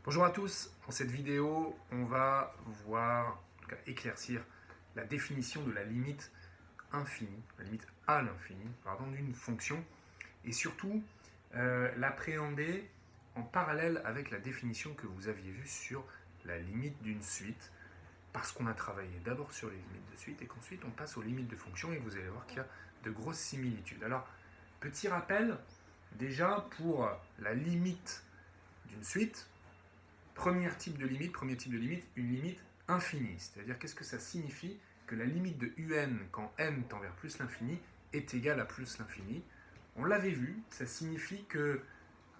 Bonjour à tous, dans cette vidéo, on va voir, en tout cas éclaircir la définition de la limite infinie, la limite à l'infini, pardon, d'une fonction, et surtout l'appréhender en parallèle avec la définition que vous aviez vue sur la limite d'une suite, parce qu'on a travaillé d'abord sur les limites de suite et qu'ensuite on passe aux limites de fonction et vous allez voir qu'il y a de grosses similitudes. Alors, petit rappel, déjà pour la limite d'une suite, premier type de limite, une limite infinie. C'est-à-dire, qu'est-ce que ça signifie? Que la limite de un quand n tend vers plus l'infini est égale à plus l'infini. On l'avait vu, ça signifie que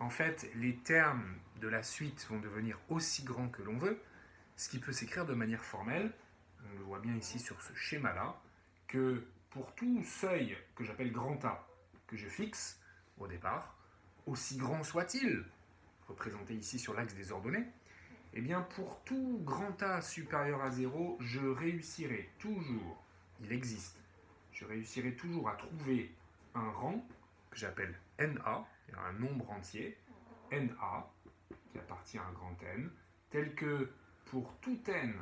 en fait, les termes de la suite vont devenir aussi grands que l'on veut, ce qui peut s'écrire de manière formelle, on le voit bien ici sur ce schéma-là, que pour tout seuil que j'appelle grand A, que je fixe au départ, aussi grand soit-il, représenté ici sur l'axe des ordonnées, eh bien, pour tout grand A supérieur à 0, je réussirai toujours, il existe, je réussirai toujours à trouver un rang que j'appelle NA, un nombre entier, NA, qui appartient à un grand N, tel que pour tout N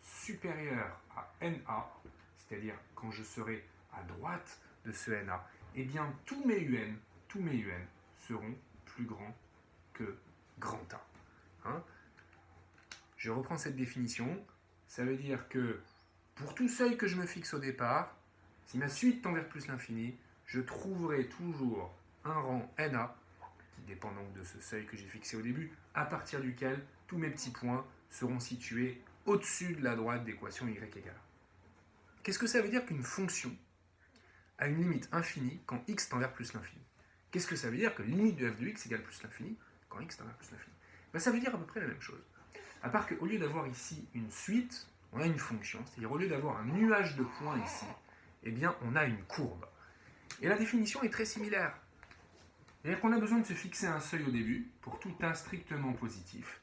supérieur à NA, c'est-à-dire quand je serai à droite de ce NA, eh bien tous mes UN seront plus grands que grand A. Hein? Je reprends cette définition, ça veut dire que pour tout seuil que je me fixe au départ, si ma suite tend vers plus l'infini, je trouverai toujours un rang NA, qui dépend donc de ce seuil que j'ai fixé au début, à partir duquel tous mes petits points seront situés au-dessus de la droite d'équation y égale a. Qu'est-ce que ça veut dire qu'une fonction a une limite infinie quand x tend vers plus l'infini? Qu'est-ce que ça veut dire que limite de f de x égale plus l'infini quand x tend vers plus l'infini? Ça veut dire à peu près la même chose. À part qu'au lieu d'avoir ici une suite, on a une fonction, c'est-à-dire au lieu d'avoir un nuage de points ici, eh bien on a une courbe. Et la définition est très similaire. C'est-à-dire qu'on a besoin de se fixer un seuil au début, pour tout A strictement positif.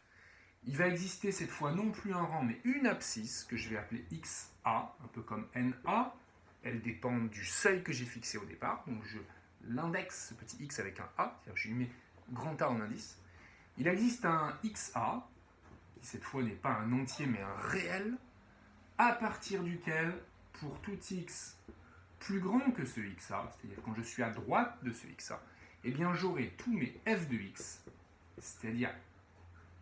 Il va exister cette fois non plus un rang, mais une abscisse, que je vais appeler XA, un peu comme NA. Elle dépend du seuil que j'ai fixé au départ, donc je l'indexe, ce petit x avec un A, c'est-à-dire que je lui mets grand A en indice. Il existe un XA, qui cette fois n'est pas un entier mais un réel, à partir duquel, pour tout x plus grand que ce xa, c'est-à-dire quand je suis à droite de ce xa, eh bien j'aurai tous mes f de x, c'est-à-dire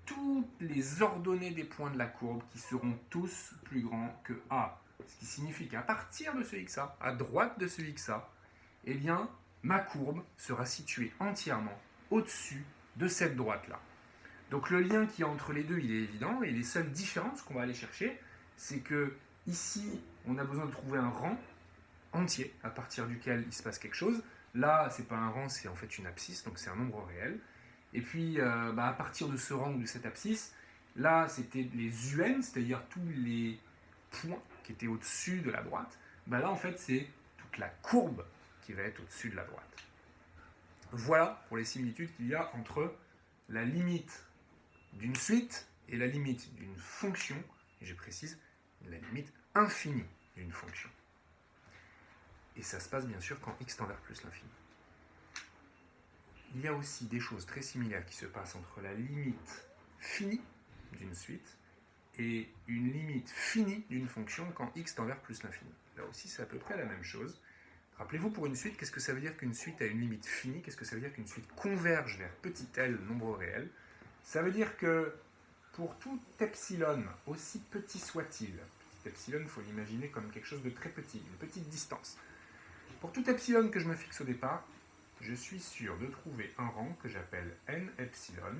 toutes les ordonnées des points de la courbe qui seront tous plus grands que a. Ce qui signifie qu'à partir de ce xa, à droite de ce xa, eh bien ma courbe sera située entièrement au-dessus de cette droite-là. Donc le lien qu'il y a entre les deux, il est évident, et les seules différences qu'on va aller chercher, c'est que ici, on a besoin de trouver un rang entier à partir duquel il se passe quelque chose. Là, c'est pas un rang, c'est en fait une abscisse, donc c'est un nombre réel. Et puis, à partir de ce rang ou de cette abscisse, là, c'était les UN, c'est-à-dire tous les points qui étaient au-dessus de la droite. Là, en fait, c'est toute la courbe qui va être au-dessus de la droite. Voilà pour les similitudes qu'il y a entre la limite d'une suite et la limite d'une fonction, et je précise, la limite infinie d'une fonction. Et ça se passe bien sûr quand x tend vers plus l'infini. Il y a aussi des choses très similaires qui se passent entre la limite finie d'une suite et une limite finie d'une fonction quand x tend vers plus l'infini. Là aussi, c'est à peu près la même chose. Rappelez-vous, pour une suite, qu'est-ce que ça veut dire qu'une suite a une limite finie? Qu'est-ce que ça veut dire qu'une suite converge vers petit l, nombre réel? Ça veut dire que pour tout epsilon, aussi petit soit-il, petit epsilon, il faut l'imaginer comme quelque chose de très petit, une petite distance. Pour tout epsilon que je me fixe au départ, je suis sûr de trouver un rang que j'appelle n epsilon,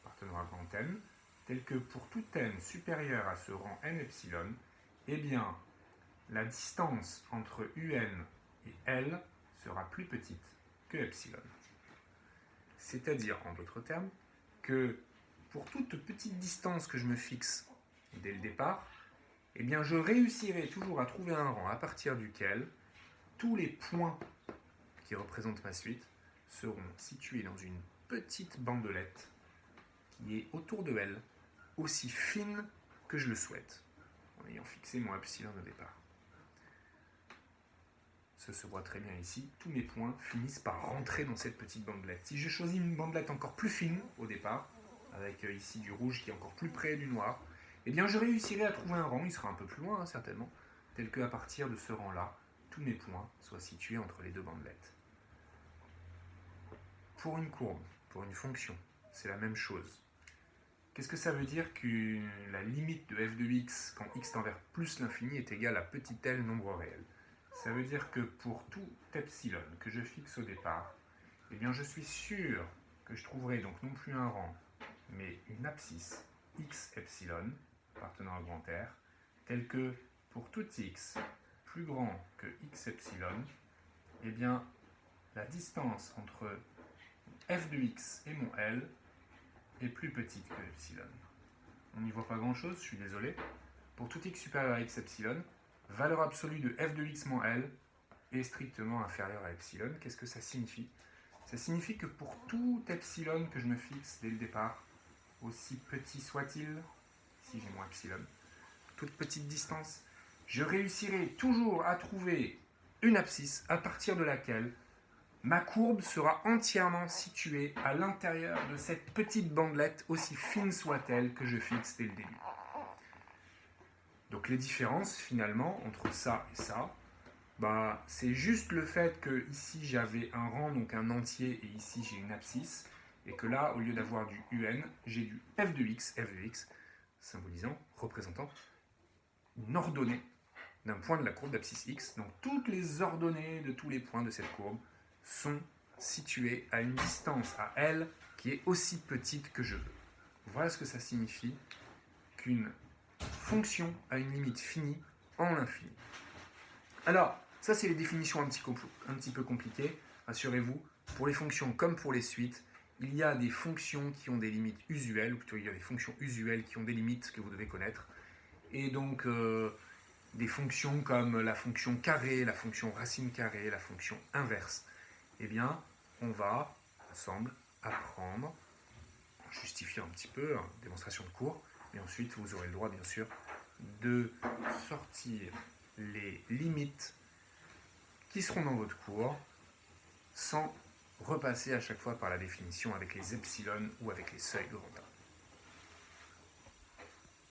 appartenant à grand N, tel que pour tout n supérieur à ce rang n epsilon, eh bien, la distance entre un et l sera plus petite que epsilon. C'est-à-dire, en d'autres termes, que pour toute petite distance que je me fixe dès le départ, eh bien, je réussirai toujours à trouver un rang à partir duquel tous les points qui représentent ma suite seront situés dans une petite bandelette qui est autour de elle, aussi fine que je le souhaite, en ayant fixé mon epsilon au départ. Ça se voit très bien ici, tous mes points finissent par rentrer dans cette petite bandelette. Si je choisis une bandelette encore plus fine au départ, avec ici du rouge qui est encore plus près du noir, eh bien je réussirai à trouver un rang, il sera un peu plus loin certainement, tel qu'à partir de ce rang-là, tous mes points soient situés entre les deux bandelettes. Pour une courbe, pour une fonction, c'est la même chose. Qu'est-ce que ça veut dire que la limite de f de x quand x tend vers plus l'infini est égale à petit l nombre réel? Ça veut dire que pour tout epsilon que je fixe au départ, eh bien je suis sûr que je trouverai donc non plus un rang, mais une abscisse x epsilon appartenant à grand R, telle que pour tout x plus grand que x epsilon, eh bien la distance entre f de x et mon L est plus petite que epsilon. On n'y voit pas grand chose, je suis désolé. Pour tout x supérieur à x epsilon, valeur absolue de f de x moins L est strictement inférieure à epsilon. Qu'est-ce que ça signifie? Ça signifie que pour tout epsilon que je me fixe dès le départ, aussi petit soit-il, ici j'ai moins epsilon, toute petite distance, je réussirai toujours à trouver une abscisse à partir de laquelle ma courbe sera entièrement située à l'intérieur de cette petite bandelette, aussi fine soit-elle, que je fixe dès le début. Donc les différences finalement entre ça et ça, c'est juste le fait que ici j'avais un rang, donc un entier, et ici j'ai une abscisse, et que là, au lieu d'avoir du un, j'ai du f de x, symbolisant, représentant une ordonnée d'un point de la courbe d'abscisse x. Donc toutes les ordonnées de tous les points de cette courbe sont situées à une distance à L qui est aussi petite que je veux. Voilà ce que ça signifie qu'une fonction a une limite finie en l'infini. Alors, ça c'est les définitions un petit peu compliquées, rassurez-vous. Pour les fonctions comme pour les suites, il y a des fonctions qui ont des limites usuelles, ou plutôt il y a des fonctions usuelles qui ont des limites que vous devez connaître. Et donc, des fonctions comme la fonction carrée, la fonction racine carrée, la fonction inverse, eh bien, on va ensemble apprendre, justifier un petit peu, hein, démonstration de cours, mais ensuite vous aurez le droit, bien sûr, de sortir les limites qui seront dans votre cours sans repasser à chaque fois par la définition avec les epsilon ou avec les seuils de Randall.